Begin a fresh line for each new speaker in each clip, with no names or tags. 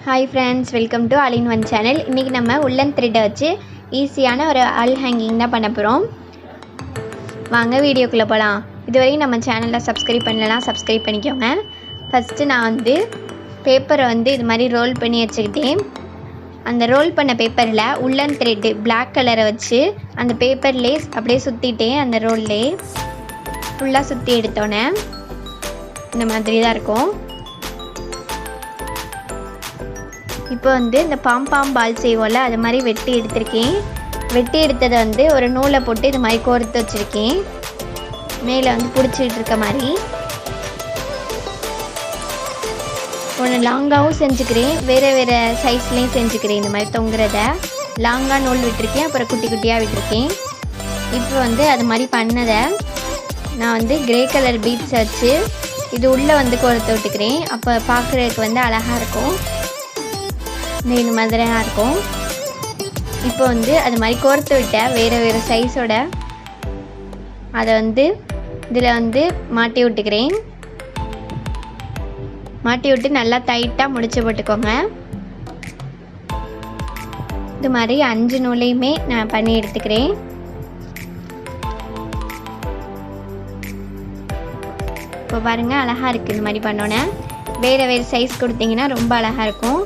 Hi friends, welcome to All in One channel. இன்னைக்கு நம்ம உள்ளன் த்ரெட் வச்சு ஈஸியான ஒரு ஆல் ஹேங்கிங் தான் பண்ண போறோம். வாங்க வீடியோக்குள்ள போலாம். இதுவரைக்கும் நம்ம சேனலை சப்ஸ்கிரைப் பண்ணலனா சப்ஸ்கிரைப் பண்ணிக்கோங்க. ஃபர்ஸ்ட் நான் வந்து பேப்பரை வந்து இது மாதிரி ரோல் பண்ணி வச்சுக்கிட்டேன். அந்த ரோல் பண்ண பேப்பரில் உள்ளன் த்ரெட் பிளாக் கலரை வச்சு அந்த பேப்பர்லே அப்படியே சுற்றிட்டேன். அந்த ரோல்லே ஃபுல்லாக சுற்றி எடுத்தோன்னே இந்த மாதிரி தான் இருக்கும். இப்போ வந்து இந்த பாம் பால் செய்வோம்ல அது மாதிரி வெட்டி எடுத்திருக்கேன். வெட்டி எடுத்ததை வந்து ஒரு நூலை போட்டு இது மாதிரி கோர்த்து வச்சுருக்கேன். மேலே வந்து பிடிச்சிட்டு இருக்க மாதிரி ஒன்று லாங்காகவும் செஞ்சுக்கிறேன், வேறு சைஸ்லேயும் செஞ்சுக்கிறேன். இந்த மாதிரி தொங்குறத லாங்காக நூல் விட்டுருக்கேன், அப்புறம் குட்டி குட்டியாக விட்டுருக்கேன். இப்போ வந்து அது மாதிரி பண்ணதை நான் வந்து கிரே கலர் பீட்ஸ் வச்சு இது உள்ளே வந்து கோர்த்து விட்டுக்கிறேன். அப்போ பார்க்குறதுக்கு வந்து அழகாக இருக்கும், இந்த மாதிரியாக இருக்கும். இப்போ வந்து அது மாதிரி கோர்த்து விட்ட வேறு சைஸோட அதை வந்து இதில் வந்து மாட்டி விட்டுக்கிறேன். மாட்டி விட்டு நல்லா டைட்டாக முடிச்சு போட்டுக்கோங்க. இது மாதிரி 5 நூலையுமே நான் பண்ணி எடுத்துக்கிறேன். இப்போ பாருங்கள் அழகாக இருக்குது. இந்த மாதிரி பண்ணோன்னே வேறு சைஸ் கொடுத்தீங்கன்னா ரொம்ப அழகாக இருக்கும்.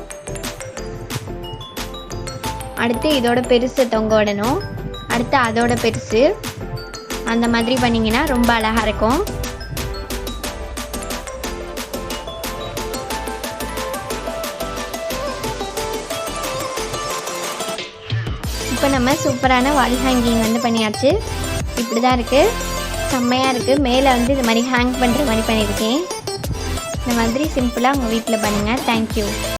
அடுத்து இதோட பெருசு தொங்க விடணும், அடுத்து அதோட பெருசு, அந்த மாதிரி பண்ணிங்கன்னா ரொம்ப அழகாக இருக்கும். இப்போ நம்ம சூப்பரான வால் ஹேங்கிங் வந்து பண்ணியாச்சு. இப்படி தான் இருக்குது, செம்மையாக இருக்குது. மேலே வந்து இது மாதிரி ஹேங் பண்ணுற மாதிரி பண்ணியிருக்கேன். இந்த மாதிரி சிம்பிளாக உங்கள் வீட்டில் பண்ணுங்கள். தேங்க்யூ.